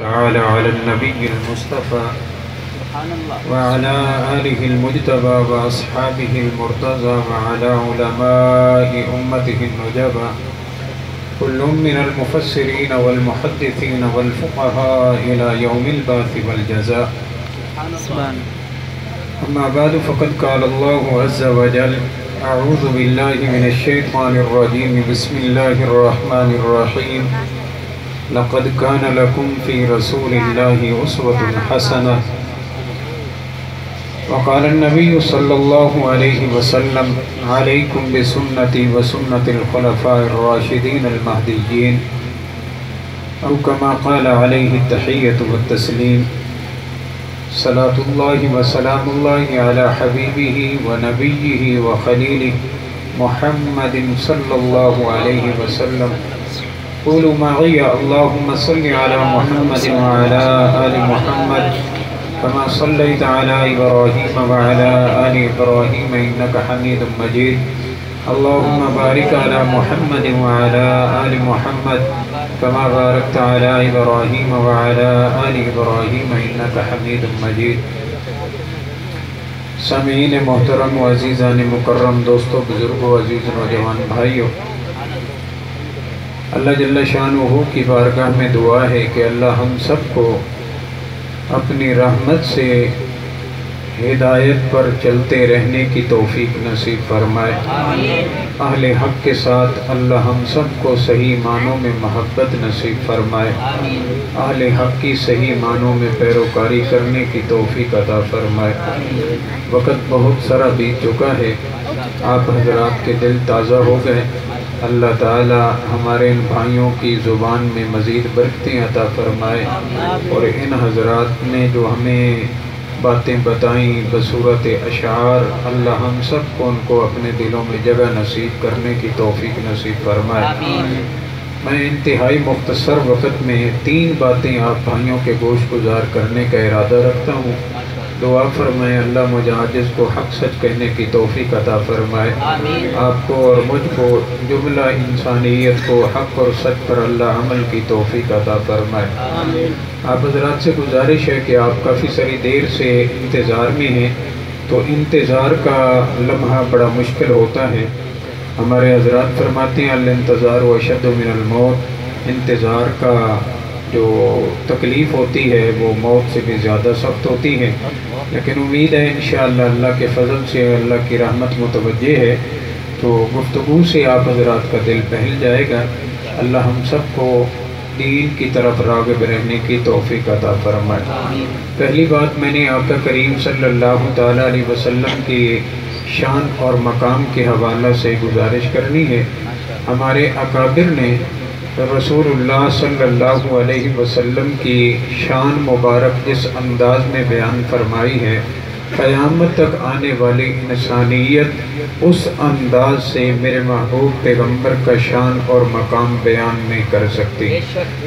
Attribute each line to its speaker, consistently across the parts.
Speaker 1: تعالى على النبي المصطفى وعلى آله المجتبى وأصحابه المرتضى وعلى علماء أمته النجبى كل من المفسرين والمحدثين والفقهاء إلى يوم البعث والجزاء. أما بعد فقد قال الله عز وجل: أعوذ بالله من الشيطان الرجيم بسم الله الرحمن الرحيم لقد كان لكم في رسول الله أسوة حسنة. وقال النبي صلى الله عليه وسلم: عليكم بسنتي وسنة الخلفاء الراشدين المهديين، أو كما قال عليه التحية والتسليم. صلاة الله وسلام الله على حبيبه ونبيه وخليله محمد صلى الله عليه وسلم. قولوا معي: اللهم صل على محمد وعلى آل محمد كما صليت على إبراهيم وعلى آل إبراهيم إنك حميد مجيد. اللهم بارك على محمد وعلى آل محمد كما باركت على إبراهيم وعلى آل إبراهيم إنك حميد مجيد. سامعین محترم و عزیزان مکرم، دوستو، بزرگو، عزیز نوجوان بھائیو، اللہ جل شانہ کی بارگاہ میں دعا ہے کہ اللہ ہم سب کو اپنی رحمت سے ہدایت پر چلتے رہنے کی توفیق نصیب فرمائے. اہل حق کے ساتھ اللہ ہم سب کو صحیح معنوں میں محبت نصیب فرمائے. اہل حق کی صحیح معنوں میں پیروکاری کرنے کی توفیق عطا فرمائے. وقت بہت سارا بیت چکا ہے، آپ حضرات کے دل تازہ ہو گئے. اللہ تعالی ہمارے ان بھائیوں کی زبان میں مزید برکتیں عطا فرمائے، اور ان حضرات نے جو ہمیں باتیں بتائیں بصورت اشعار، اللہ ہم سب کو ان کو اپنے دلوں میں جگہ نصیب کرنے کی توفیق نصیب فرمائے. میں انتہائی مختصر وقت میں 3 باتیں آپ بھائیوں کے گوش گزار کرنے کا ارادہ رکھتا ہوں. دعا فرمائے اللہ مجھ عاجز کو حق سچ کہنے کی توفیق عطا فرمائے. آپ کو اور مجھ کو، جملہ انسانیت کو حق اور سچ پر اللہ عمل کی توفیق عطا فرمائے. آپ حضرات سے گزارش ہے کہ آپ کافی ساری دیر سے انتظار میں ہیں، تو انتظار کا لمحہ بڑا مشکل ہوتا ہے. ہمارے حضرات فرماتے ہیں الانتظار اشد من الموت، انتظار کا جو تکلیف ہوتی ہے وہ موت سے بھی زیادہ سخت ہوتی ہے. لیکن امید ہے انشاءاللہ اللہ کے فضل سے اللہ کی رحمت متوجہ ہے، تو گفتگو سے آپ حضرات کا دل بہل جائے گا. اللہ ہم سب کو دین کی طرف راغب رہنے کی توفیق عطا فرمائے. پہلی بات میں نے آقا کریم صلی اللہ تعالیٰ علیہ وسلم کی شان اور مقام کے حوالہ سے گزارش کرنی ہے. ہمارے اکابر نے رسول اللہ صلی اللہ علیہ وسلم کی شان مبارک جس انداز میں بیان فرمائی ہے، قیامت تک آنے والی انسانیت اس انداز سے میرے محبوب پیغمبر کا شان اور مقام بیان نہیں کر سکتی.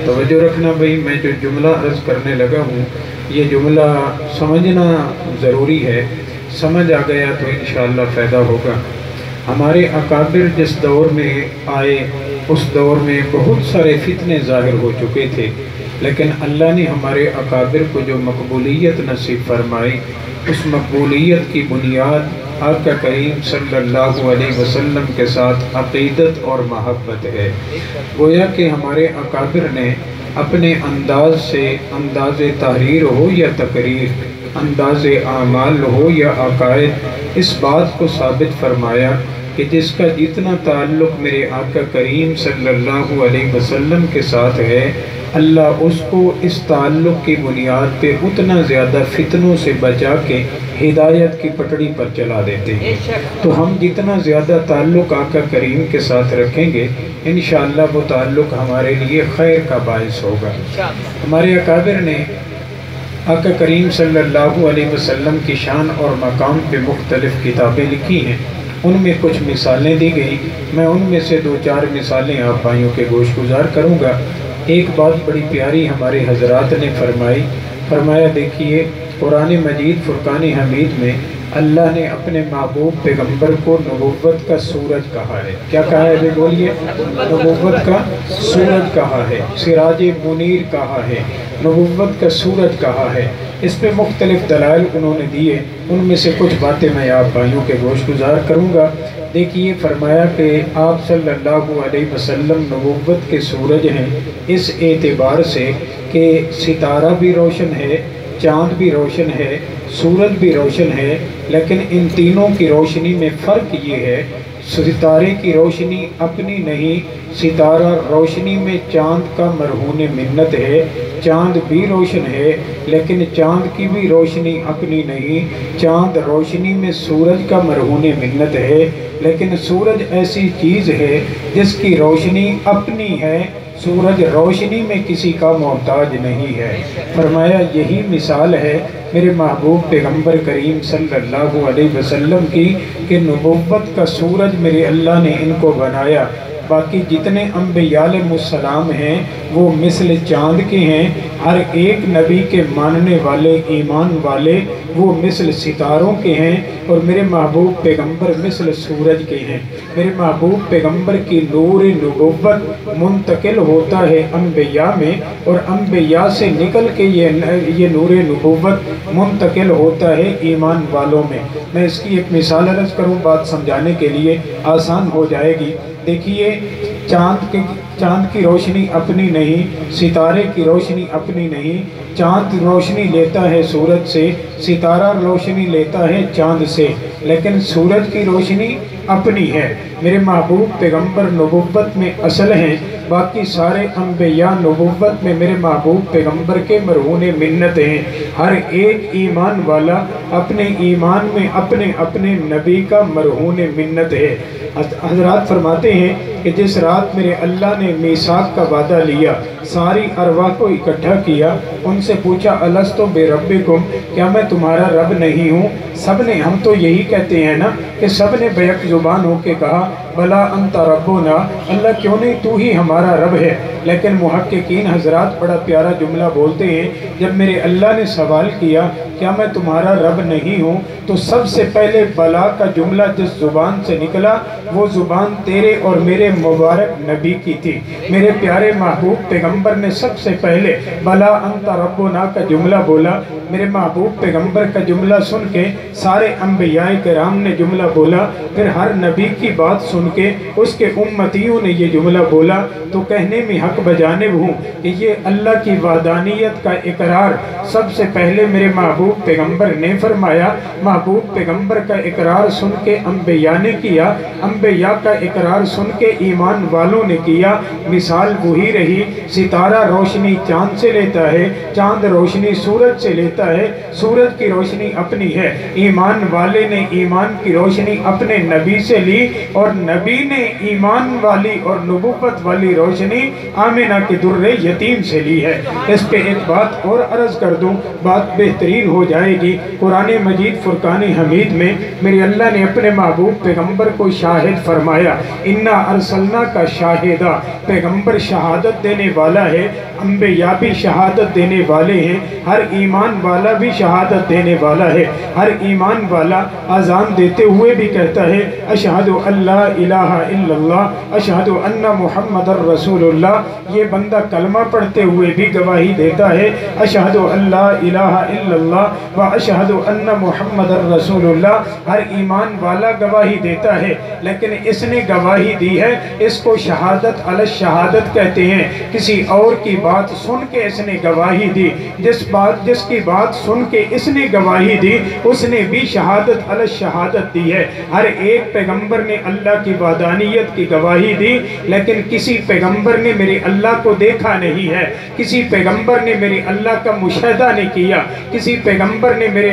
Speaker 1: توجہ رکھنا بھائی، میں جو جملہ عرض کرنے لگا ہوں یہ جملہ سمجھنا ضروری ہے. سمجھ آ گیا تو انشاءاللہ فائدہ ہوگا. ہمارے اکابر جس دور میں آئے اس دور میں بہت سارے فتنے ظاہر ہو چکے تھے، لیکن اللہ نے ہمارے اکابر کو جو مقبولیت نصیب فرمائی، اس مقبولیت کی بنیاد آقا کریم صلی اللہ علیہ وسلم کے ساتھ عقیدت اور محبت ہے. گویا کہ ہمارے اکابر نے اپنے انداز سے، انداز تحریر ہو یا تقریر، انداز اعمال ہو یا عقائد، اس بات کو ثابت فرمایا کہ جس کا جتنا تعلق میرے آقا کریم صلی اللہ علیہ وسلم کے ساتھ ہے، اللہ اس کو اس تعلق کی بنیاد پہ اتنا زیادہ فتنوں سے بچا کے ہدایت کی پٹڑی پر چلا دیتے ہیں. تو ہم جتنا زیادہ تعلق آقا کریم کے ساتھ رکھیں گے انشاءاللہ وہ تعلق ہمارے لیے خیر کا باعث ہوگا. ہمارے اکابر نے آقا کریم صلی اللہ علیہ وسلم کی شان اور مقام پہ مختلف کتابیں لکھی ہیں. ان میں کچھ مثالیں دی گئی، میں ان میں سے 2-4 مثالیں آپ بھائیوں کے گوش گزار کروں گا. ایک بات بڑی پیاری ہمارے حضرات نے فرمایا دیکھیے قرآن مجید فرقان حمید میں اللہ نے اپنے محبوب پیغمبر کو نبوت کا سورج کہا ہے۔ کیا کہا ہے بھی بولیے؟ نبوت کا سورج کہا ہے، سراج منیر کہا ہے، نبوت کا سورج کہا ہے۔ اس پہ مختلف دلائل انہوں نے دیے، ان میں سے کچھ باتیں میں آپ بھائیوں کے گوش گزار کروں گا۔ دیکھیے فرمایا کہ آپ صلی اللہ علیہ وسلم نبوت کے سورج ہیں، اس اعتبار سے کہ ستارہ بھی روشن ہے، چاند بھی روشن ہے، سورج بھی روشن ہے، لیکن ان تینوں کی روشنی میں فرق یہ ہے، ستارے کی روشنی اپنی نہیں، ستارہ روشنی میں چاند کا مرہون منت ہے۔ چاند بھی روشن ہے لیکن چاند کی بھی روشنی اپنی نہیں، چاند روشنی میں سورج کا مرہون منت ہے، لیکن سورج ایسی چیز ہے جس کی روشنی اپنی ہے، سورج روشنی میں کسی کا محتاج نہیں ہے۔ فرمایا یہی مثال ہے میرے محبوب پیغمبر کریم صلی اللہ علیہ وسلم کی کہ نبوت کا سورج میرے اللہ نے ان کو بنایا۔ باقی جتنے انبیاء علیہ السلام ہیں وہ مثل چاند کے ہیں، ہر ایک نبی کے ماننے والے ایمان والے وہ مثل ستاروں کے ہیں، اور میرے محبوب پیغمبر مثل سورج کے ہیں۔ میرے محبوب پیغمبر کی نور نبوت منتقل ہوتا ہے انبیاء میں، اور انبیاء سے نکل کے یہ نور نبوت منتقل ہوتا ہے ایمان والوں میں۔ میں اس کی ایک مثال عرض کروں، بات سمجھانے کے لیے آسان ہو جائے گی۔ دیکھیے چاند کی روشنی اپنی نہیں، ستارے کی روشنی اپنی نہیں، چاند روشنی لیتا ہے سورج سے، ستارہ روشنی لیتا ہے چاند سے، لیکن سورج کی روشنی اپنی ہے۔ میرے محبوب پیغمبر نبوت میں اصل ہیں، باقی سارے انبیاء نبوت میں میرے محبوب پیغمبر کے مرہون منت ہیں۔ ہر ایک ایمان والا اپنے ایمان میں اپنے اپنے نبی کا مرہون منت ہے۔ حضرات فرماتے ہیں کہ جس رات میرے اللہ نے میثاق کا وعدہ لیا، ساری ارواح کو اکٹھا کیا، ان سے پوچھا الستو بربکم، کیا میں تمہارا رب نہیں ہوں؟ سب نے، ہم تو یہی کہتے ہیں نا کہ سب نے بیک زبان ہو کے کہا بلا انت ربنا، اللہ کیوں نہیں تو ہی ہمارا رب ہے۔ لیکن محققین حضرات بڑا پیارا جملہ بولتے ہیں، جب میرے اللہ نے سوال کیا کیا میں تمہارا رب نہیں ہوں، تو سب سے پہلے بلا کا جملہ جس زبان سے نکلا وہ زبان تیرے اور میرے مبارک نبی کی تھی۔ میرے پیارے محبوب پیغمبر نے سب سے پہلے بلا انت ربنا کا جملہ بولا۔ میرے محبوب پیغمبر کا جملہ سن کے سارے انبیاء کرام نے جملہ بولا، پھر ہر نبی کی بات سن کے اس کے امتیوں نے یہ جملہ بولا، تو کہنے میں حق بجانب ہوں کہ یہ اللہ کی وحدانیت کا اقرار سب سے پہلے میرے محبوب پیغمبر نے فرمایا۔ محبوب پیغمبر کا اقرار سن کے انبیاء نے کیا، انبیاء کا اقرار سن کے ایمان والوں نے کیا۔ مثال وہی رہی، ستارہ روشنی چاند سے لیتا ہے، چاند روشنی سورج سے لیتا ہے، سورج کی روشنی اپنی ہے۔ ایمان والے نے ایمان کی روشنی اپنے نبی سے لی، اور نبی نے ایمان والی اور نبوت والی روشنی آمنہ کے در یتیم سے لی ہے۔ اس پہ ایک بات اور عرض کر دوں، بات بہترین ہو جائے گی۔ قرآن مجید فرقان حمید میں میرے اللہ نے اپنے محبوب پیغمبر کو شاہد فرمایا، انا ارسلنا کا شاہدہ، پیغمبر شہادت دینے والا ہے، انبیاء بھی شہادت دینے والے ہیں، ہر ایمان والا بھی شہادت دینے والا ہے۔ ہر ایمان والا اذان دیتے ہوئے بھی کہتا ہے اشہد ان لا الہ الا اللہ اشہد ان محمد رسول اللہ۔ یہ بندہ کلمہ پڑھتے ہوئے بھی گواہی دیتا ہے اشہد ان لا الہ الا اللہ و اشہد ان محمد رسول اللہ۔ ہر ایمان والا گواہی دیتا ہے، لیکن اس نے گواہی دی ہے، اس کو شہادت علی الشہادت کہتے ہیں۔ کسی اور کی بات سن کے اس نے گواہی دی، جس کی بات سن کے اس نے گواہی دی، اس نے بھی شہادت علی الشہادت دی ہے۔ ہر ایک پیغمبر نے اللہ کی وحدانیت کی گواہی دی، لیکن کسی پیغمبر نے میرے اللہ کو دیکھا نہیں ہے، کسی پیغمبر نے میرے اللہ کا مشاہدہ نہیں کیا، کسی پیغمبر نے میرے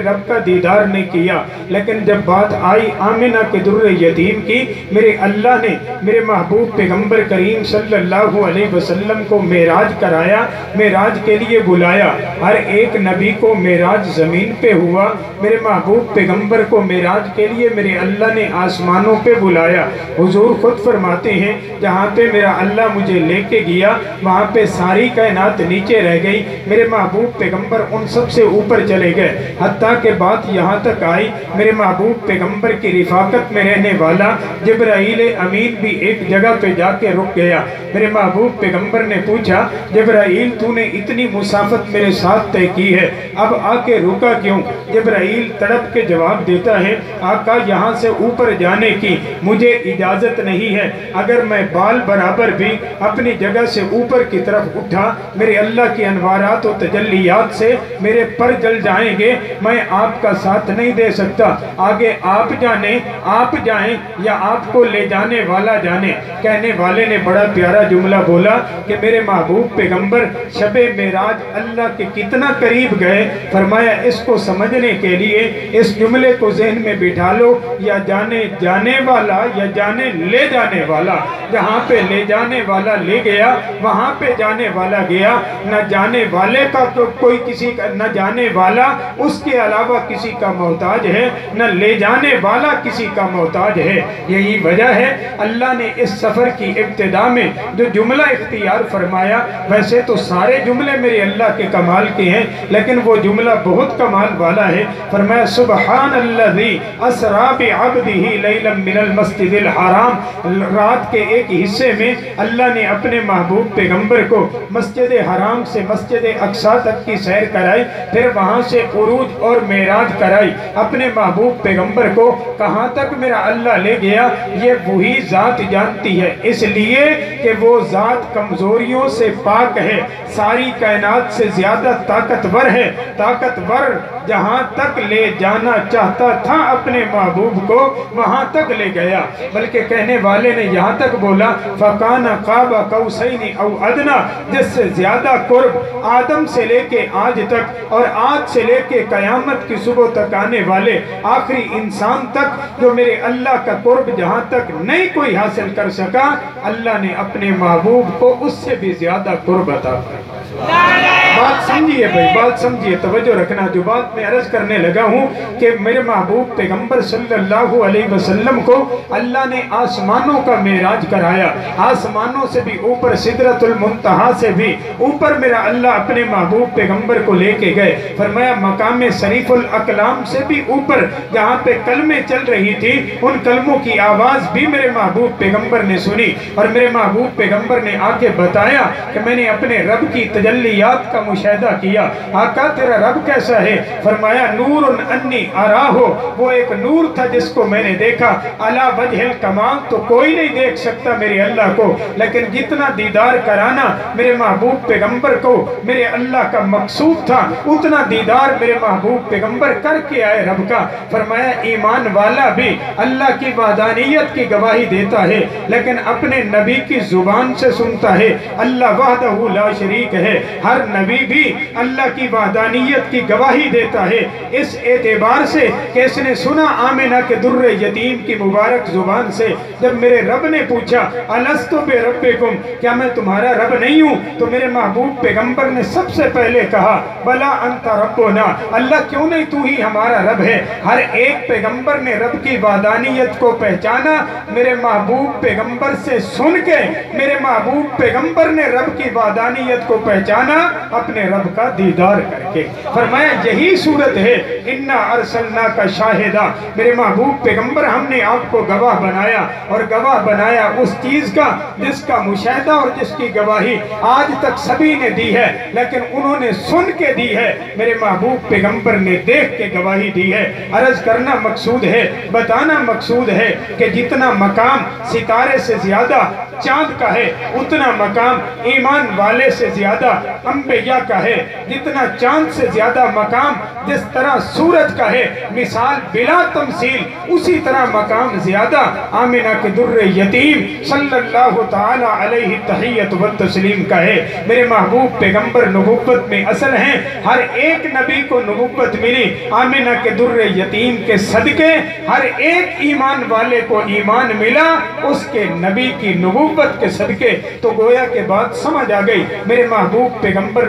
Speaker 1: رب کا دیدار نہیں کیا۔ لیکن جب بات آئی آمنہ کے در یتیم کی، میرے اللہ نے میرے محبوب پیغمبر کریم صلی اللہ علیہ وسلم کو معراج کرایا، معراج کے لیے بلایا۔ ہر ایک نبی کو معراج زمین پہ ہوا، میرے محبوب پیغمبر کو معراج کے لیے میرے اللہ نے آسمانوں پہ بلایا۔ حضور خود فرماتے ہیں جہاں پہ میرا اللہ مجھے لے کے گیا وہاں پہ ساری کائنات نیچے رہ گئی، میرے محبوب پیغمبر ان سب سے اوپر چلے گئے، حتیٰ کہ بات یہاں تک آئی میرے محبوب پیغمبر کی رفاقت میں رہنے والا جبرائیل امین بھی ایک جگہ پہ جا کے رک گیا۔ میرے محبوب پیغمبر نے پوچھا جبرائیل تو نے اتنی مسافت میرے ساتھ طے کی ہے، اب آ کے رکا کیوں؟ جبرائیل تڑپ کے جواب دیتا ہے آقا یہاں سے اوپر جانے کی مجھے اجازت نہیں ہے، اگر میں بال برابر بھی اپنی جگہ سے اوپر کی طرف اٹھا میرے اللہ کی انوارات و تجلیات سے میرے پر جل جائیں گے، میں آپ کا ساتھ نہیں دے سکتا، آگے آپ جانے، آپ جائیں یا آپ کو لے جانے والا جانے۔ کہنے والے نے بڑا پیارا جملہ بولا کہ میرے محبوب پیغمبر شب معراج اللہ کے کتنا قریب گئے، فرمایا اس کو سمجھنے کے لیے اس جملے کو ذہن میں بٹھا لو، یا جانے جانے والا یا جانے لے جانے والا، جہاں پہ لے جانے والا لے گیا وہاں پہ جانے والا گیا، نہ جانے والے کا کوئی کسی کا، نہ جانے والا اس کے علاوہ کسی کا محتاج ہے، نہ لے جانے والا کسی کا محتاج ہے۔ یہی وجہ ہے اللہ نے اس سفر کی ابتدا میں جو جملہ اختیار فرمایا، ویسے تو سارے جملے میرے اللہ کے کمال کے ہیں لیکن وہ جملہ بہت کمال والا ہے، فرمایا سبحان الذی اسری بعبدہ لیلا من المسجد الحرام۔ رات کے ایک حصے میں اللہ نے اپنے محبوب پیغمبر کو مسجد حرام سے مسجد اقصی تک کی سیر کرائی، پھر وہاں سے عروج اور معراج کرائی۔ اپنے محبوب پیغمبر کو کہاں تک میرا اللہ لے گیا یہ وہی ذات جانتی ہے، اس لیے کہ وہ ذات کمزوریوں سے پاک ہے، ساری کائنات سے زیادہ طاقتور ہے، طاقتور جہاں تک لے جانا چاہتا تھا اپنے محبوب کو وہاں تک لے گیا، بلکہ کہنے والے نے یہاں تک بولا فَقَانَ قَابَ قَوْسَيْنِ اَوْ أَدْنَى، جس سے زیادہ قرب آدم سے لے کے آج تک اور آج سے لے کے قیامت کی صبح تک آنے والے آخری انسان تک جو میرے اللہ کا قرب جہاں تک نہیں کوئی حاصل کر سکا، اللہ نے اپنے محبوب کو اس سے بھی زیادہ قرب عطا فرمایا۔ بات سمجھیے بھائی، بات سمجھیے، توجہ رکھنا۔ جو بات میں عرض کرنے لگا ہوں کہ میرے محبوب پیغمبر صلی اللہ علیہ وسلم کو اللہ نے آسمانوں کا معراج کرایا، آسمانوں سے بھی اوپر سدرۃ المنتہا سے بھی اوپر میرا اللہ اپنے محبوب پیغمبر کو لے کے گئے، فرمایا مقام شریف الاقلام سے بھی اوپر جہاں پہ کلمیں چل رہی تھی ان کلموں کی آواز بھی میرے محبوب پیغمبر نے سنی، اور میرے محبوب پیغمبر نے آ کے بتایا کہ میں نے اپنے رب کی تجلیات کا مشاہدہ کیا۔ آقا تیرا رب کیسا ہے؟ فرمایا نور انی اراہو، وہ ایک نور تھا جس کو میں نے دیکھا، علی وجہ الکمال، تو کوئی نہیں دیکھ سکتا میرے اللہ کو، لیکن جتنا دیدار کرانا میرے محبوب پیغمبر کو میرے اللہ کا مقصود تھا اتنا دیدار میرے محبوب پیغمبر کر کے آئے رب کا۔ فرمایا ایمان والا بھی اللہ کی وحدانیت کی گواہی دیتا ہے لیکن اپنے نبی کی زبان سے سنتا ہے، اللہ وحدہ لا شریک ہے، ہر نبی بھی اللہ کی وحدانیت کی گواہی دیتا ہے، اس اعتبار سے کہ اس نے سنا آمنہ کے در یتیم کی مبارک زبان سے جب میرے رب نے پوچھا الستو بربکم، کیا میں تمہارا رب نہیں ہوں؟ تو میرے محبوب پیغمبر نے سب سے پہلے کہا بلا انت ربنا، اللہ کیوں نہیں تو ہی ہمارا رب ہے۔ ہر ایک پیغمبر نے رب کی وحدانیت کو پہچانا، میرے محبوب پیغمبر سے سن کے میرے محبوب پیغمبر نے رب کی وحدانیت کو پہچانا اپنے رب کا دیدار کر کے۔ فرمایا یہی صورت ہے انا ارسلناک شاہدا، میرے محبوب پیغمبر ہم نے آپ کو گواہ بنایا، اور گواہ بنایا اس چیز کا جس کا مشاہدہ اور جس کی گواہی آج تک سبھی نے دی ہے لیکن انہوں نے سن کے دی ہے، میرے محبوب پیغمبر نے دیکھ کے گواہی دی ہے۔ عرض کرنا مقصود ہے، بتانا مقصود ہے کہ جتنا مقام ستارے سے زیادہ چاند کا ہے اتنا مقام ایمان والے سے زیادہ انبیاء کا ہے، جتنا چاند سے زیادہ مقام جس طرح سورج کا ہے مثال بلا تمثیل، اسی طرح مقام زیادہ آمنہ کے در یتیم صلی اللہ تعالی علیہ تحیت و تسلیم کا ہے۔ میرے محبوب پیغمبر نبوت میں اصل ہیں، ہر ایک نبی کو نبوت ملی آمنہ کے در یتیم کے صدقے، ہر ایک ایمان والے کو ایمان ملا اس کے نبی کی نبوت کے صدقے۔ تو گویا کے بات سمجھ آ گئی، میرے محبوب پیغمبر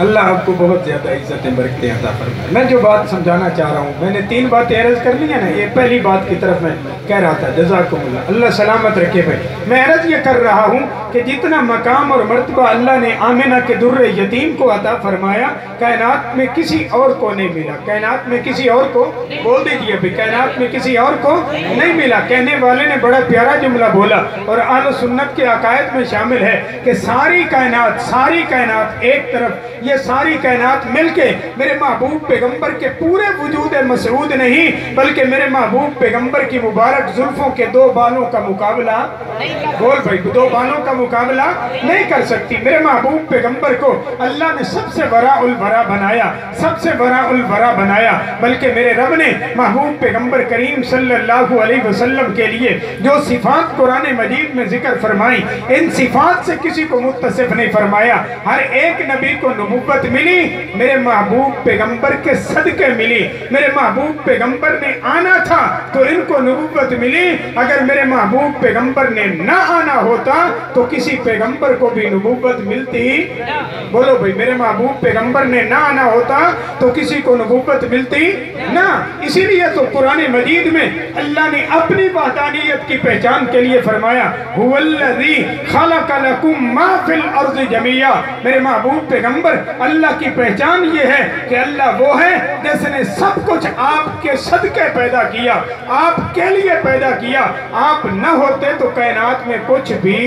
Speaker 2: اللہ آپ کو بہت زیادہ عزتیں برکتیں عطا فرمائے۔ میں جو بات سمجھانا چاہ رہا ہوں، میں نے 3 باتیں عرض کر لی ہیں نا، یہ پہلی بات کی طرف میں کہہ رہا تھا۔ جزاکم اللہ، اللہ سلامت رکھے بھائی۔ میں عرض یہ کر رہا ہوں کہ جتنا مقام اور مرتبہ اللہ نے آمنہ کے در یتیم کو عطا فرمایا، کائنات میں کسی اور کو نہیں ملا، کائنات میں کسی اور کو، بول دیجئے بھی، کائنات میں کسی اور کو نہیں ملا۔ کہنے والے نے بڑا پیارا جملہ بولا اور اہل سنت کے عقائد میں شامل ہے کہ ساری کائنات ایک طرف، یہ ساری کائنات مل کے میرے محبوب پیغمبر کے پورے وجود مسعود نہیں، بلکہ میرے محبوب پیغمبر کی مبارک زلفوں کے 2 بالوں کا مقابلہ، بول بھائی، 2 بالوں کا مقابلہ نہیں کر سکتی۔ میرے محبوب پیغمبر کو اللہ نے سب سے وراء الورا بنایا، سب سے وراء الورا بنایا، بلکہ میرے رب نے محبوب پیغمبر کریم صلی اللہ علیہ وسلم کے لیے جو صفات قرآن مجید میں ذکر فرمائی، ان صفات سے کسی کو متصف نہیں فرمایا۔ ہر ایک نبی کو نبوت ملی، میرے محبوب پیغمبر کے صدقے ملی۔ میرے محبوب پیغمبر نے آنا تھا تو ان کو نبوت ملی، اگر میرے محبوب پیغمبر نے نہ آنا ہوتا تو کسی پیغمبر کو بھی نبوت ملتی؟ بولو بھئی، میرے محبوب پیغمبر نے نہ آنا ہوتا تو کسی کو نبوت ملتی نہ۔ اسی لیے تو قرآن مجید میں اللہ نے اپنی وحدانیت کی پہچان کے لیے فرمایا، هُوَ الَّذِي خَلَقَ لَكُم مَّا فِي الْأَرْضِ جَمِيعًا۔ میرے محبوب پیغمبر، اللہ کی پہچان یہ ہے کہ اللہ وہ ہے جس نے سب کچھ آپ کے صدقے پیدا کیا، آپ کے لیے پیدا کیا۔ آپ نہ ہوتے تو کائنات میں کچھ بھی،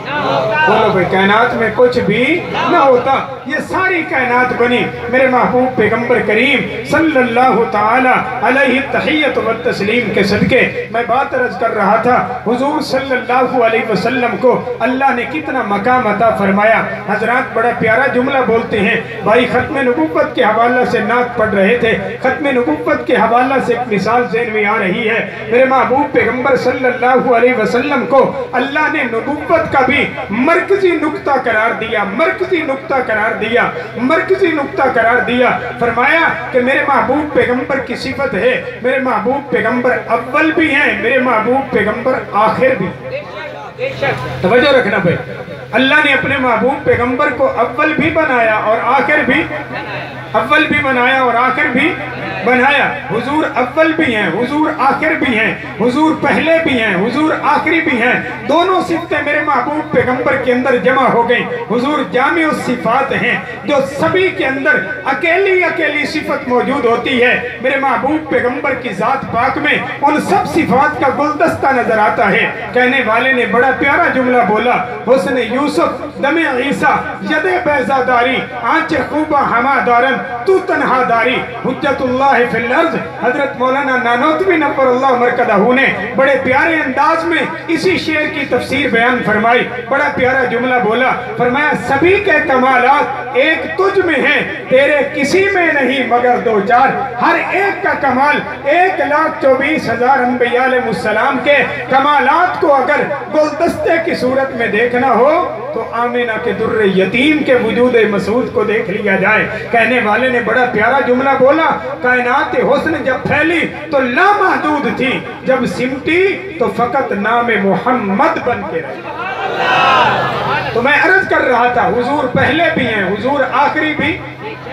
Speaker 2: بولو بھئی، کائنات میں کچھ بھی نہ ہوتا۔ یہ ساری کائنات بنی میرے محبوب پیغمبر کریم صلی اللہ تعالی علیہ التحیت والتسلیم کے صدقے۔ میں بات عرض کر رہا تھا، حضور صلی اللہ علیہ وسلم کو اللہ نے کتنا مقام عطا فرمایا۔ حضرات بڑا پیارا جملہ بولتے ہیں، بھائی ختم نبوت کے حوالہ سے نعت پڑھ رہے تھے، ختم نبوت کے حوالہ سے ایک مثال ذہن میں آ رہی ہے۔ میرے محبوب پیغمبر صلی اللہ علیہ وسلم کو اللہ نے نبوت کا بھی مرکزی نقطہ قرار دیا، مرکزی نقطہ قرار دیا، مرکزی نقطہ قرار دیا۔ فرمایا کہ میرے محبوب پیغمبر کی صفت ہے، میرے محبوب پیغمبر اول بھی ہیں، میرے محبوب پیغمبر آخر بھی۔ توجہ رکھنا بھائی، اللہ نے اپنے محبوب پیغمبر کو اول بھی بنایا اور آخر بھی، اول بھی بنایا اور آخر بھی بنایا۔ حضور اول بھی ہیں، حضور آخر بھی ہیں، حضور پہلے بھی ہیں، حضور آخری بھی ہیں۔ دونوں صفتیں میرے محبوب پیغمبر کے اندر جمع ہو گئیں۔ حضور جامع الصفات ہیں، جو سبھی کے اندر اکیلی اکیلی صفت موجود ہوتی ہے۔ میرے محبوب پیغمبر کی ذات پاک میں ان سب صفات کا گلدستہ نظر آتا ہے۔ کہنے والے نے بڑا پیارا جملہ بولا، حسن یوسف دم عیسیٰ ید بیضا داری، آنچ خوبہ ہما دارن تو تنہا داری، حجت اللہ فی الارض۔ حضرت مولانا نانوتوی نور اللہ مرکزہ نے بڑے پیارے انداز میں اسی شعر کی تفسیر بیان فرمائی۔ بڑا پیارا جملہ بولا، فرمایا سبھی کے کمالات ایک تجھ میں ہیں، تیرے کسی میں نہیں مگر 2 4۔ ہر ایک کا کمال 1,24,000 انبیاء علیہ السلام کے کمالات کو اگر گلدستے کی صورت میں دیکھنا ہو تو آمنہ کے در یتیم کے وجود مسعود کو دیکھ لیا جائے۔ کہنے والے نے بڑا پیارا جملہ بولا، کائنات حسن جب پھیلی تو لامحدود تھی، جب سمٹی تو فقط نام محمد بن کے رہی۔ تو میں عرض کر رہا تھا، حضور پہلے بھی ہیں، حضور آخری بھی،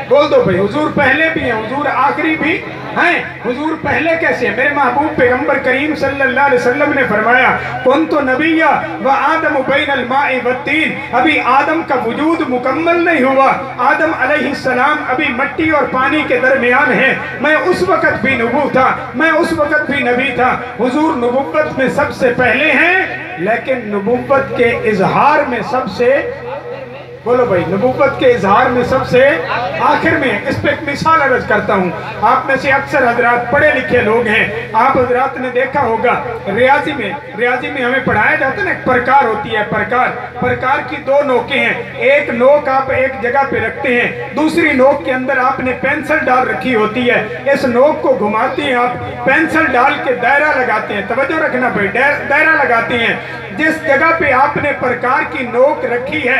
Speaker 2: بول دو بھئی، حضور پہلے بھی ہیں، حضور آخری بھی ہیں۔ حضور پہلے کیسے ہیں؟ میرے محبوب پیغمبر کریم صلی اللہ علیہ وسلم نے فرمایا، کنت نبیّا وآدم بین الماء والطین۔ ابھی آدم کا وجود مکمل نہیں ہوا، آدم علیہ السلام ابھی مٹی اور پانی کے درمیان ہیں۔ میں اس وقت بھی نبو تھا، میں اس وقت بھی نبی تھا۔ حضور نبوت میں سب سے پہلے ہیں، لیکن نبوت کے اظہار میں سب سے، بولو بھائی، نبوت کے اظہار میں سب سے آخر میں۔ اس پہ ایک مثال عرض کرتا ہوں۔ آپ میں سے اکثر حضرات پڑھے لکھے لوگ ہیں، آپ حضرات نے دیکھا ہوگا ریاضی میں ہمیں پڑھایا جاتا ہے نا، ایک پرکار ہوتی ہے، پرکار کی 2 نوکیں ہیں۔ ایک نوک آپ ایک جگہ پہ رکھتے ہیں، دوسری نوک کے اندر آپ نے پینسل ڈال رکھی ہوتی ہے۔ اس نوک کو گھماتے ہیں آپ، پینسل ڈال کے دائرہ لگاتے ہیں۔ توجہ رکھنا بھائی، دائرہ لگاتے ہیں۔ جس جگہ پہ آپ نے پرکار کی نوک رکھی ہے،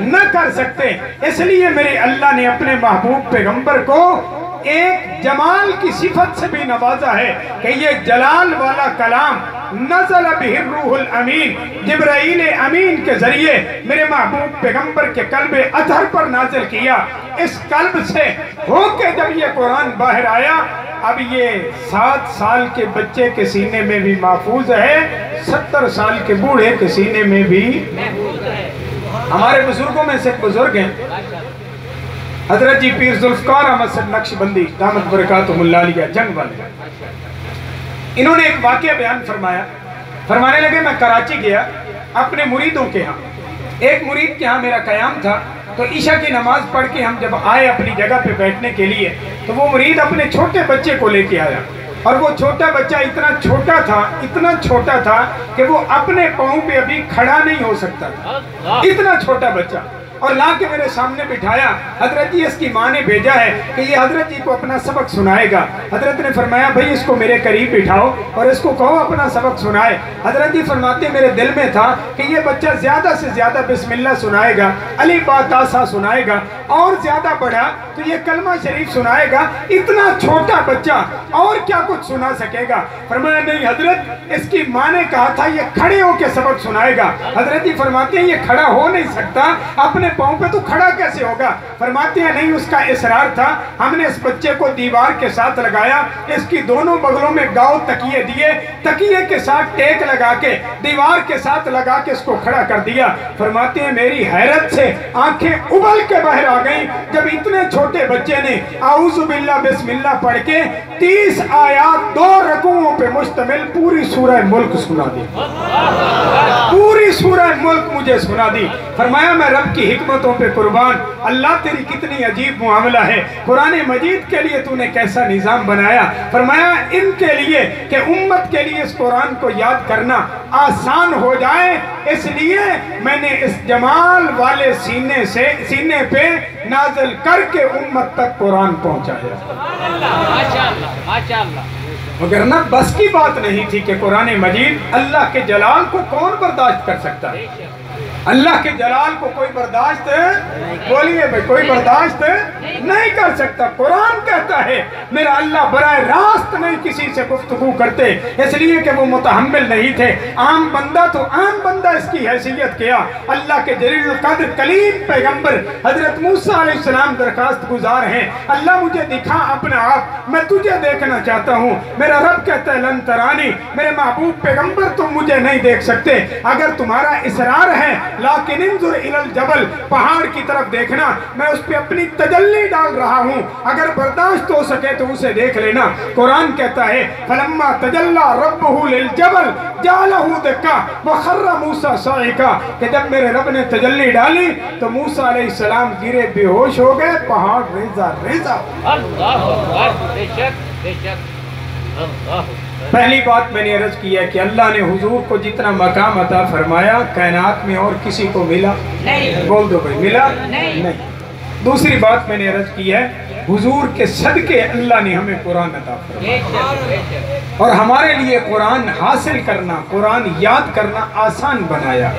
Speaker 2: نہ کر سکتے، اس لیے میرے اللہ نے اپنے محبوب پیغمبر کو ایک جمال کی صفت سے بھی نوازا ہے کہ یہ جلال والا کلام نزل بہ الروح الامین، جبرائیل امین کے ذریعے میرے محبوب پیغمبر کے قلب اطہر پر نازل کیا۔ اس قلب سے ہو کے جب یہ قرآن باہر آیا، اب یہ 7 سال کے بچے کے سینے میں بھی محفوظ ہے، 70 سال کے بوڑھے کے سینے میں بھی۔ ہمارے بزرگوں میں سے ایک بزرگ ہیں حضرت جی پیر ذوالفقار احمد صاحب نقشبندی دامت برکاتہ اللہ علیہ، جنگ والے۔ انہوں نے ایک واقعہ بیان فرمایا، فرمانے لگے میں کراچی گیا اپنے مریدوں کے ہاں، ایک مرید کے ہاں میرا قیام تھا، تو عشاء کی نماز پڑھ کے ہم جب آئے اپنی جگہ پہ بیٹھنے کے لیے تو وہ مرید اپنے چھوٹے بچے کو لے کے آیا، اور وہ چھوٹا بچہ اتنا چھوٹا تھا کہ وہ اپنے پاؤں پہ ابھی کھڑا نہیں ہو سکتا تھا، اتنا چھوٹا بچہ، اور لا کے میرے سامنے بٹھایا۔ حضرت جی اس کی ماں نے بھیجا ہے کہ یہ حضرت جی کو اپنا سبق سنائے گا۔ حضرت نے فرمایا بھئی اس کو میرے قریب بٹھاؤ اور اس کو کہو اپنا سبق سنائے۔ حضرت جی فرماتے میرے دل میں تھا کہ یہ بچہ زیادہ سے زیادہ بسم اللہ سنائے گا، علی با تا سا سنائے گا، اور زیادہ بڑھا تو یہ کلمہ شریف سنائے گا، اتنا چھوٹا بچہ اور کیا کچھ سنا سکے گا؟ فرمایا نہیں حضرت، اس کی ماں نے کہا تھا یہ کھڑے ہو کے سبق سنائے گا۔ حضرت جی فرماتے ہیں یہ کھڑا ہو نہیں سکتا، اپنے پاؤں پہ تو کھڑا کیسے ہوگا؟ فرماتے ہیں نہیں، اس کا اصرار تھا، ہم نے اس بچے کو دیوار کے ساتھ لگایا، اس کی دونوں بغلوں میں گاؤ تکیے دیے، تکیے کے ساتھ ٹیک لگا کے دیوار کے ساتھ لگا کے اس کو کھڑا کر دیا۔ فرماتے ہیں میری حیرت سے آنکھیں ابل کے باہر آ گئیں جب اتنے چھوٹے بچے نے اعوذ باللہ بسم اللہ پڑھ کے 30 آیات 2 رکوعوں پہ مشتمل پوری سورہ ملک سنا دی، پوری سورہ ملک مجھے سنا دی۔ فرمایا میں رب کی حکمتوں پہ قربان، اللہ تیری کتنی عجیب معاملہ ہے، قرآن مجید کے لیے تو نے کیسا نظام بنایا۔ فرمایا ان کے لیے کہ امت کے لیے اس قرآن کو یاد کرنا آسان ہو جائے، اس لیے میں نے اس جمال والے سینے پہ نازل کر کے امت تک قرآن پہنچایا۔ مگر نہ بس کی بات نہیں تھی کہ قرآن مجید، اللہ کے جلال کو کون برداشت کر سکتا ہے؟ اللہ کے جلال کو کوئی برداشت، بولیے بھائی، کوئی برداشت نہیں کر سکتا۔ قرآن کہتا ہے میرا اللہ براہ راست نہیں کسی سے گفتگو کرتے، اس لیے کہ وہ متحمل نہیں تھے۔ عام بندہ تو عام بندہ اس کی حیثیت کیا، اللہ کے جلیل القدر کلیم پیغمبر حضرت موسیٰ علیہ السلام درخواست گزار ہیں، اللہ مجھے دکھا اپنا آپ، میں تجھے دیکھنا چاہتا ہوں۔ میرا رب کہتا ہے لن ترانی، میرے محبوب پیغمبر تم مجھے نہیں دیکھ سکتے، اگر تمہارا اصرار ہے لیکن انظر الی الجبل، پہاڑ کی طرف دیکھنا، میں اس پہ اپنی تجلی ڈال رہا ہوں، اگر برداشت ہو سکے تو اسے دیکھ لینا۔ قرآن کہتا ہے فلما تجلی ربہ للجبل جعلہ دکا وخر موسیٰ صاعقا، کہ جب میرے رب نے تجلی ڈالی تو موسیٰ علیہ السلام گرے بے ہوش ہو گئے، پہاڑ ریزہ ریزہ۔
Speaker 3: اللہ اکبر، بے شک بے شک، اللہ۔
Speaker 2: پہلی بات میں نے عرض کی ہے کہ اللہ نے حضور کو جتنا مقام عطا فرمایا کائنات میں اور کسی کو ملا نہیں، بول دو بھائی، ملا نہیں۔ دوسری بات میں نے عرض کی ہے حضور کے صدقے اللہ نے ہمیں قرآن عطا فرمایا، اور ہمارے لیے قرآن حاصل کرنا، قرآن یاد کرنا آسان بنایا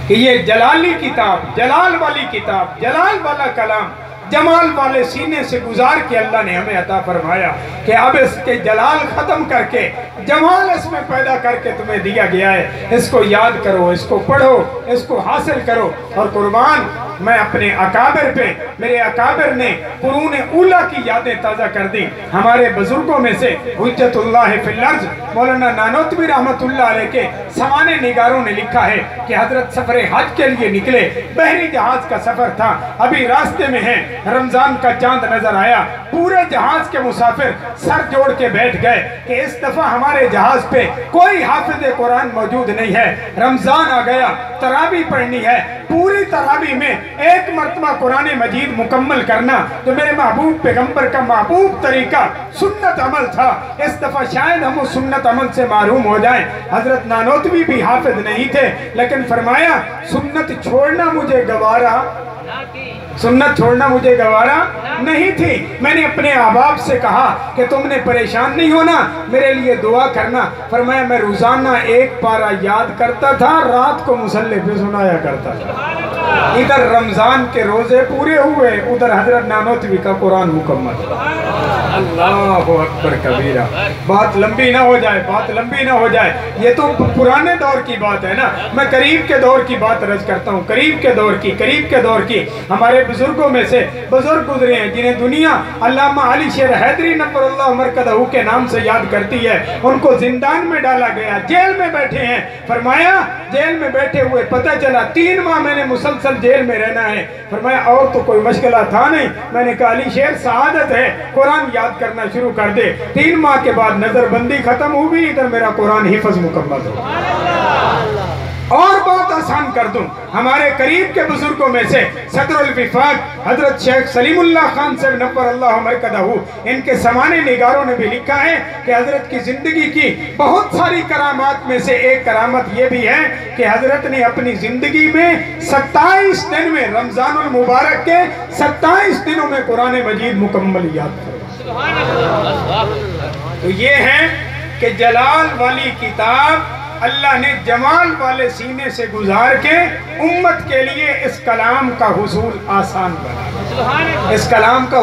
Speaker 2: کہ یہ جلالی کتاب، جلال والی کتاب، جلال والا کلام، جمال والے سینے سے گزار کے اللہ نے ہمیں عطا فرمایا کہ اب اس کے جلال ختم کر کے جمال اس میں پیدا کر کے تمہیں دیا گیا ہے، اس کو یاد کرو، اس کو پڑھو، اس کو حاصل کرو۔ اور قربان میں اپنے اکابر پہ، میرے اکابر نے قرون اولیٰ کی یادیں تازہ کر دی۔ ہمارے بزرگوں میں سے حجت اللہ فی الارض مولانا نانوتوی رحمت اللہ علیہ کے سوانح نگاروں نے لکھا ہے کہ حضرت سفر حج کے لیے نکلے، بحری جہاز کا سفر تھا، ابھی راستے میں ہیں، رمضان کا چاند نظر آیا، پورے جہاز کے مسافر سر جوڑ کے بیٹھ گئے کہ اس دفعہ ہمارے جہاز پہ کوئی حافظ قرآن موجود نہیں ہے، رمضان آ گیا، تراویح پڑھنی ہے، پوری تراویح میں ایک مرتبہ قرآن مجید مکمل کرنا جو میرے محبوب پیغمبر کا محبوب طریقہ سنت عمل تھا، اس دفعہ شاید ہم اس سنت عمل سے محروم ہو جائیں۔ حضرت نانوتوی بھی حافظ نہیں تھے لیکن فرمایا سنت چھوڑنا مجھے گوارا، سنت چھوڑنا مجھے گوارا نہیں تھی۔ میں نے اپنے احباب سے کہا کہ تم نے پریشان نہیں ہونا، میرے لیے دعا کرنا۔ فرمایا میں روزانہ ایک پارہ یاد کرتا تھا، رات کو مصلی پہ سنایا کرتا تھا۔ ادھر رمضان کے روزے پورے ہوئے، ادھر حضرت نانوتوی کا قرآن مکمل۔ اللہ اکبر کبیرہ۔ بات لمبی نہ ہو جائے، بات لمبی نہ ہو جائے، یہ تو پرانے دور کی بات ہے نا، میں قریب کے دور کی بات عرض کرتا ہوں، قریب کے دور کی ہمارے بزرگوں میں سے بزرگ گزرے ہیں جنہیں دنیا علامہ علی شیر حیدری نور اللہ مرکزہ کے نام سے یاد کرتی ہے۔ ان کو زندان میں ڈالا گیا، جیل میں بیٹھے ہیں، فرمایا جیل میں بیٹھے ہوئے پتہ چلا 3 ماہ میں نے مسلسل جیل میں رہنا ہے۔ فرمایا اور تو کوئی مشکلہ تھا نہیں، میں نے کہا علی شیر سعادت ہے، قرآن یاد کرنا شروع کر دے۔ 3 ماہ کے بعد نظر بندی ختم ہوئی، ادھر میرا قرآن حفظ مکمل ہو۔ اور بات آسان کر دوں، ہمارے قریب کے بزرگوں میں سے صدر الوفاق حضرت شیخ سلیم اللہ خان صاحب نور اللہ مرکزہ، ان کے سمانے نگاروں نے بھی لکھا ہے کہ حضرت کی زندگی کی بہت ساری کرامات میں سے ایک کرامت یہ بھی ہے کہ حضرت نے اپنی زندگی میں 27 دن میں رمضان المبارک کے 27 دنوں میں قرآن مجید مکمل یاد کرا۔ تو یہ ہے کہ جلال والی کتاب اللہ نے جمال والے سینے سے گزار کے امت کے لیے اس کلام کا حصول آسان بنا، اس کلام کا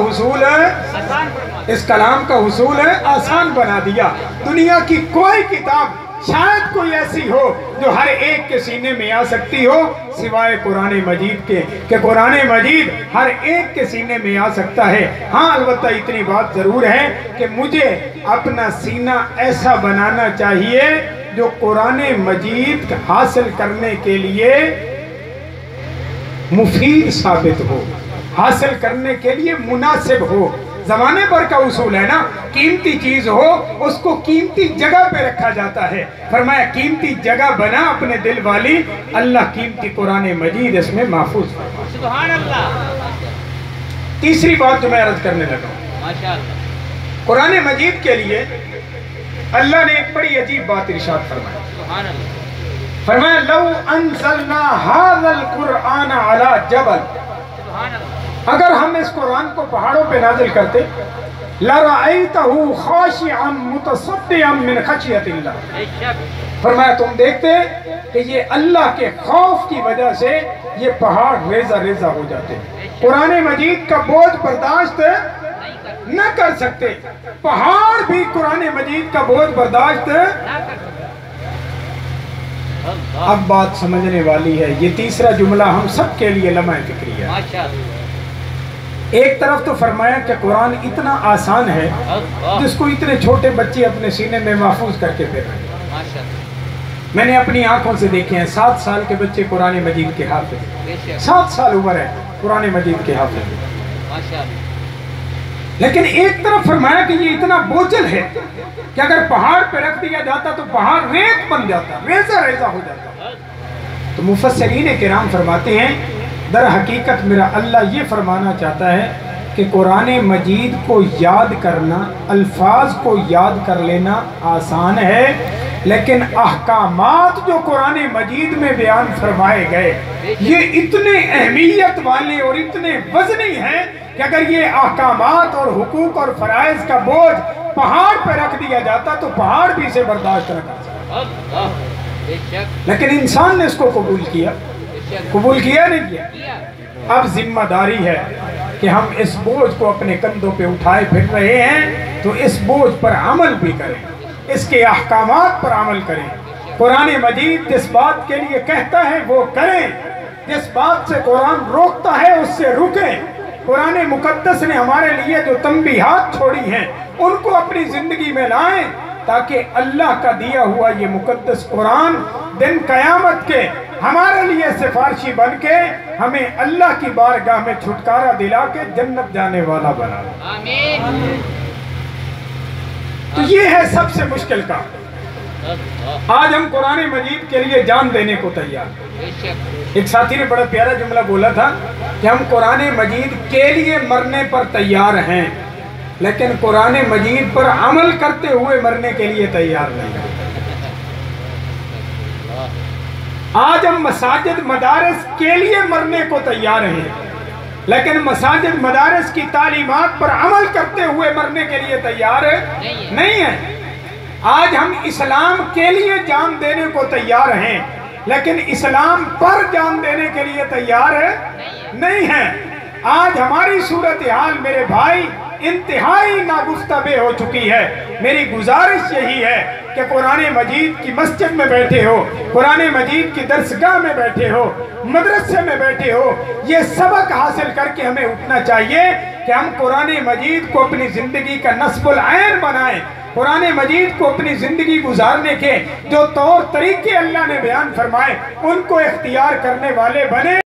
Speaker 2: حصول آسان بنا دیا۔ دنیا کی کوئی کتاب شاید کوئی ایسی ہو جو ہر ایک کے سینے میں آ سکتی ہو سوائے قرآن مجید کے، کہ قرآن مجید ہر ایک کے سینے میں آ سکتا ہے۔ ہاں البتہ اتنی بات ضرور ہے کہ مجھے اپنا سینہ ایسا بنانا چاہیے جو قرآن مجید حاصل کرنے کے لیے مفید ثابت ہو، حاصل کرنے کے لیے مناسب ہو۔ زمانے پر کا اصول ہے نا، قیمتی چیز ہو اس کو قیمتی جگہ پہ رکھا جاتا ہے۔ فرمایا قیمتی جگہ بنا اپنے دل والی، اللہ قیمتی قرآن مجید اس میں محفوظ فرما۔
Speaker 3: سبحان اللہ۔
Speaker 2: تیسری بات جو میں عرض کرنے لگا ہوں،
Speaker 3: ماشاءاللہ،
Speaker 2: قرآن مجید کے لیے اللہ نے ایک بڑی عجیب بات ارشاد فرمایا۔
Speaker 3: سبحان اللہ،
Speaker 2: فرمایا لو انزلنا هذا القرآن على جبل،
Speaker 3: سبحان اللہ،
Speaker 2: اگر ہم اس قرآن کو پہاڑوں پہ نازل کرتے لَرَأَيْتَهُ خَاشِعًا مُتَصَدِّعًا مِنْ خَشْيَةِ اللَّهِ،
Speaker 3: بے شک،
Speaker 2: فرمایا تم دیکھتے کہ یہ اللہ کے خوف کی وجہ سے یہ پہاڑ ریزہ ریزہ ہو جاتے، قرآن مجید کا بوجھ برداشت نہ کر سکتے، پہاڑ بھی قرآن مجید کا بوجھ برداشت۔ اب بات سمجھنے والی ہے، یہ تیسرا جملہ ہم سب کے لیے لمحہ فکری ہے۔
Speaker 3: ماشاءاللہ،
Speaker 2: ایک طرف تو فرمایا کہ قرآن اتنا آسان ہے جس کو اتنے چھوٹے بچے اپنے سینے میں محفوظ کر کے پھر رہے ہیں۔
Speaker 3: ماشاءاللہ،
Speaker 2: میں نے اپنی آنکھوں سے دیکھے ہیں 7 سال کے بچے قرآن مجید کے حافظ،
Speaker 3: بے شک،
Speaker 2: 7 سال عمر ہے قرآن مجید کے حافظ۔
Speaker 3: ماشاءاللہ،
Speaker 2: لیکن ایک طرف فرمایا کہ یہ اتنا بوجھل ہے کہ اگر پہاڑ پہ رکھ دیا جاتا تو پہاڑ ریت بن جاتا، ریزہ ریزہ ہو جاتا۔ تو مفسرین کرام فرماتے ہیں در حقیقت میرا اللہ یہ فرمانا چاہتا ہے کہ قرآن مجید کو یاد کرنا، الفاظ کو یاد کر لینا آسان ہے، لیکن احکامات جو قرآن مجید میں بیان فرمائے گئے یہ اتنے اہمیت والے اور اتنے وزنی ہیں کہ اگر یہ احکامات اور حقوق اور فرائض کا بوجھ پہاڑ پہ رکھ دیا جاتا تو پہاڑ بھی اسے برداشت نہ کر سکتا۔
Speaker 3: اللہ، بے شک،
Speaker 2: لیکن انسان نے اس کو قبول کیا،
Speaker 3: بے شک،
Speaker 2: قبول کیا نہیں کیا؟
Speaker 3: کیا،
Speaker 2: اب ذمہ داری ہے کہ ہم اس بوجھ کو اپنے کندھوں پہ اٹھائے پھر رہے ہیں تو اس بوجھ پر عمل بھی کریں، اس کے احکامات پر عمل کریں۔ قرآن مجید جس بات کے لیے کہتا ہے وہ کریں، جس بات سے قرآن روکتا ہے اس سے رکیں۔ قرآن مقدس نے ہمارے لیے جو تنبیہات چھوڑی ہیں ان کو اپنی زندگی میں لائیں تاکہ اللہ کا دیا ہوا یہ مقدس قرآن دن قیامت کے ہمارے لیے سفارشی بن کے ہمیں اللہ کی بارگاہ میں چھٹکارا دلا کے جنت جانے والا بنا۔
Speaker 3: آمین،
Speaker 2: تو یہ ہے سب سے مشکل کام۔ آج ہم قرآن مجید کے لیے جان دینے کو تیار ہیں۔
Speaker 3: بے شک،
Speaker 2: ایک ساتھی نے بڑا پیارا جملہ بولا تھا کہ ہم قرآن مجید کے لیے مرنے پر تیار ہیں لیکن قرآن مجید پر عمل کرتے ہوئے مرنے کے لیے تیار نہیں ہیں۔ آج ہم مساجد مدارس کے لیے مرنے کو تیار ہیں لیکن مساجد مدارس کی تعلیمات پر عمل کرتے ہوئے مرنے کے لیے تیار نہیں ہیں۔ آج ہم اسلام کے لیے جان دینے کو تیار ہیں لیکن اسلام پر جان دینے کے لیے تیار ہے نہیں ہے۔ آج ہماری صورتحال میرے بھائی انتہائی ناگفتہ ہو چکی ہے۔ میری گزارش یہی ہے کہ قرآن مجید کی مسجد میں بیٹھے ہو، قرآن مجید کی درسگاہ میں بیٹھے ہو، مدرسے میں بیٹھے ہو، یہ سبق حاصل کر کے ہمیں اٹھنا چاہیے کہ ہم قرآن مجید کو اپنی زندگی کا نصب العین بنائیں، قرآن مجید کو اپنی زندگی گزارنے کے جو طور طریقے اللہ نے بیان فرمائے ان کو اختیار کرنے والے بنے۔